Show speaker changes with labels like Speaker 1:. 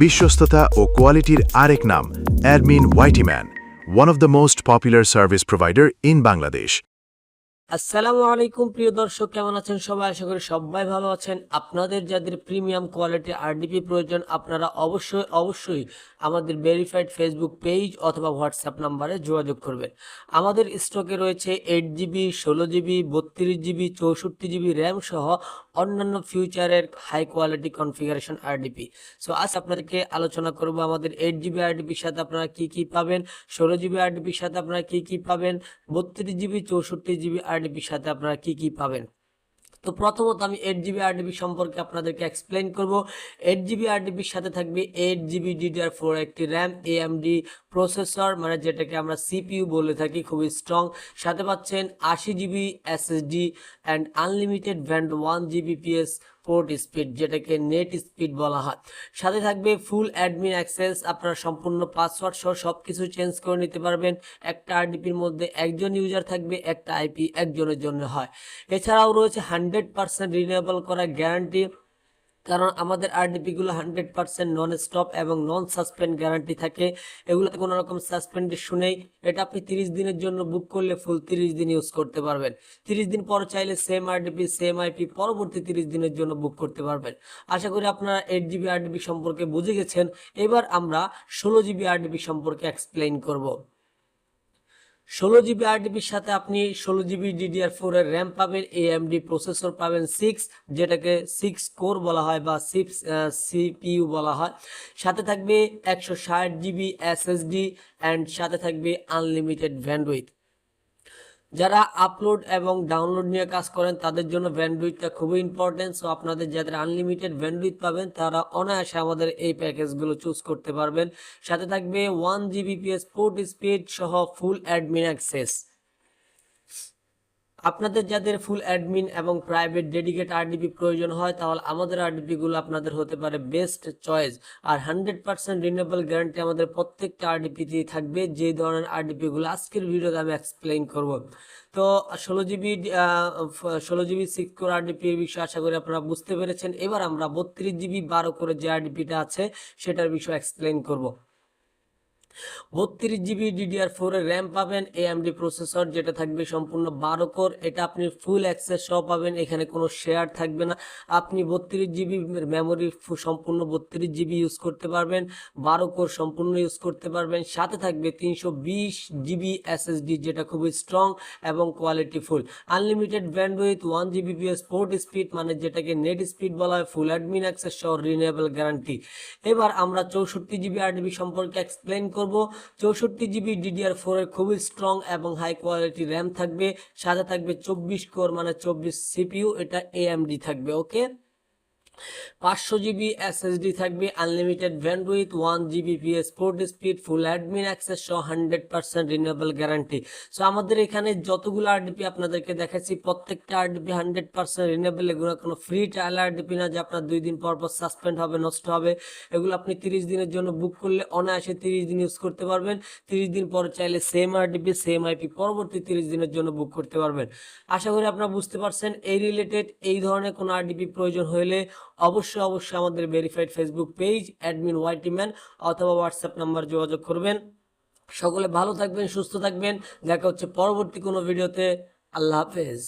Speaker 1: বিশ্বস্ততা ও কোয়ালিটির আরেক নাম admin ওয়াইটিম্যান, one of the most popular service provider in Bangladesh.
Speaker 2: আসসালামু আলাইকুম প্রিয় দর্শক, কেমন আছেন সবাই? আশা করি সবাই ভালো আছেন। আপনাদের যাদের প্রিমিয়াম কোয়ালিটির আরডিপি প্রয়োজন, আপনারা অবশ্যই আমাদের ভেরিফাইড ফেসবুক পেজ অথবা হোয়াটসঅ্যাপ নাম্বারে যোগাযোগ করবেন। আমাদের স্টকে রয়েছে 8GB, 16GB, 32GB, 64GB RAM সহ অন্যান্য ফিউচারের high quality configuration RDP. So আজ আপনাদেরকে আলোচনা করব আমাদের 8GB আরডিপির সাথে আপনারা কি পাবেন, 16GB আরডিপির সাথে আপনারা কি পাবেন, 32GB, 64GB আরডিপির সাথে আপনারা কি পাবেন। তো প্রথমত আমি 8GB আরডিপি সম্পর্কে আপনাদেরকে এক্সপ্লেইন করব। 8GB আরডিপির সাথে থাকবে 8GB DDR4 একটি র্যাম, AMD প্রসেসর মানে যেটাকে আমরা সিপিইউ বলে থাকি, খুবই স্ট্রং। সাথে পাচ্ছেন 80GB SSD and unlimited band 1 Gbps port speed, যেটাকে নেট স্পিড বলা হয়। সাথে থাকবে ফুল অ্যাডমিন অ্যাক্সেস, আপনারা সম্পূর্ণ পাসওয়ার্ড সহ সব কিছু চেঞ্জ করে নিতে পারবেন। একটা আরডিপির মধ্যে একজন ইউজার থাকবে, একটা আইপি একজনের জন্য হয়। এছাড়াও রয়েছে 100% রিনিউয়েবল করা গ্যারান্টি, কারণ আমাদের আরডিপিগুলো 100% নন স্টপ এবং নন সাসপেন্ড গ্যারান্টি থাকে। এগুলোতে কোনো রকম সাসপেন্ড ইস্যু নেই। এটা আপনি 30 দিনের জন্য বুক করলে ফুল 30 দিন ইউজ করতে পারবেন। 30 দিন পর চাইলে সেম আরডিপি সেম আইপি পরবর্তী 30 দিনের জন্য বুক করতে পারবেন। আশা করি আপনারা 8GB আরডিপি সম্পর্কে বুঝে গেছেন। এবার আমরা 16GB আরডিপি সম্পর্কে এক্সপ্লেইন করব। 16GB আরডিপির সাথে আপনি 16GB DDR4 এর র্যাম পাবেন, AMD প্রসেসর পাবেন 6, যেটাকে 6 কোর বলা হয় বা 6 সিপিইউ বলা হয়। সাথে থাকবে 160GB SSD অ্যান্ড সাথে থাকবে আনলিমিটেড ব্যান্ডউইথ। যারা আপলোড এবং ডাউনলোড নিয়ে কাজ করেন তাদের জন্য ব্যান্ডউইথটা খুবই ইম্পর্টেন্ট। সো আপনাদের যাদের আনলিমিটেড ব্যান্ডউইথ পাবেন তারা অনায়াসে আমাদের এই প্যাকেজগুলো চুজ করতে পারবেন। সাথে থাকবে 1 Gbps পোর্ট স্পিড সহ ফুল অ্যাডমিন অ্যাক্সেস। আপনাদের যাদের ফুল অ্যাডমিন এবং প্রাইভেট ডেডিকেট আরডিপি প্রয়োজন হয় তাহলে আমাদের আরডিপিগুলো আপনাদের হতে পারে বেস্ট চয়েস। আর 100% রিনিউয়েবল গ্যারান্টি আমাদের প্রত্যেকটা আরডিপিতেই থাকবে, যে ধরনের আরডিপিগুলো আজকের ভিডিওতে আমি এক্সপ্লেইন করব। তো 16GB 6 কোর আরডিপির বিষয়ে আশা করি আপনারা বুঝতে পেরেছেন। এবার আমরা 32GB 12 কোরের যে আরডিপিটা আছে সেটার বিষয়ে এক্সপ্লেইন করব। 32GB DDR4 এর র্যাম পাবেন, AMD প্রসেসর যেটা থাকবে সম্পূর্ণ 12 কোর। এটা আপনি ফুল অ্যাক্সেস সহ পাবেন, এখানে কোনো শেয়ার থাকবে না। আপনি 32GB মেমোরি সম্পূর্ণ 32GB ইউজ করতে পারবেন, 12 কোর সম্পূর্ণ ইউজ করতে পারবেন। সাথে থাকবে 320GB SSD যেটা খুবই স্ট্রং এবং quality full. Unlimited bandwidth, 1 Gbps port speed মানে যেটাকে নেট স্পিড বলা হয়, ফুল অ্যাডমিন অ্যাক্সেস সহ রিনিউয়েবল গ্যারান্টি। এবার আমরা 64GB আরডিপি সম্পর্কে এক্সপ্লেইন করব। 64GB DDR4 এর খুবই স্ট্রং এবং হাই কোয়ালিটি র্যাম থাকবে। সাথে থাকবে 24 কোর মানে 24 সিপিইউ, এটা AMD থাকবে। ওকে, 500GB SSD থাকবে, unlimited bandwidth, 1 Gbps port speed, full admin access সহ 100% রিনিউয়েবল গ্যারান্টি। সো আমাদের এখানে যতগুলো আরডিপি আপনাদেরকে দেখাচ্ছি প্রত্যেকটা আরডিপি 100% রিনিউয়েবল। এগুলো কোনো ফ্রি ট্রায়াল আরডিপি না যে আপনার 2 দিন পর সাসপেন্ড হবে, নষ্ট হবে। এগুলো আপনি 30 দিনের জন্য বুক করলে অনায়াসে 30 দিন ইউজ করতে পারবেন। 30 দিন পর চাইলে সেম আরডিপি সেম আইপি পরবর্তী 30 দিনের জন্য বুক করতে পারবেন। আশা করি আপনারা বুঝতে পারছেন। এই রিলেটেড এই ধরনের কোনো আরডিপি প্রয়োজন হলে অবশ্যই আমাদের ভেরিফাইড ফেসবুক পেজ অ্যাডমিন ওয়াইটিম্যান অথবা হোয়াটসঅ্যাপ নাম্বার যোগাযোগ করবেন। সকলে ভালো থাকবেন, সুস্থ থাকবেন। দেখা হচ্ছে পরবর্তী কোনো ভিডিওতে। আল্লাহ হাফেজ।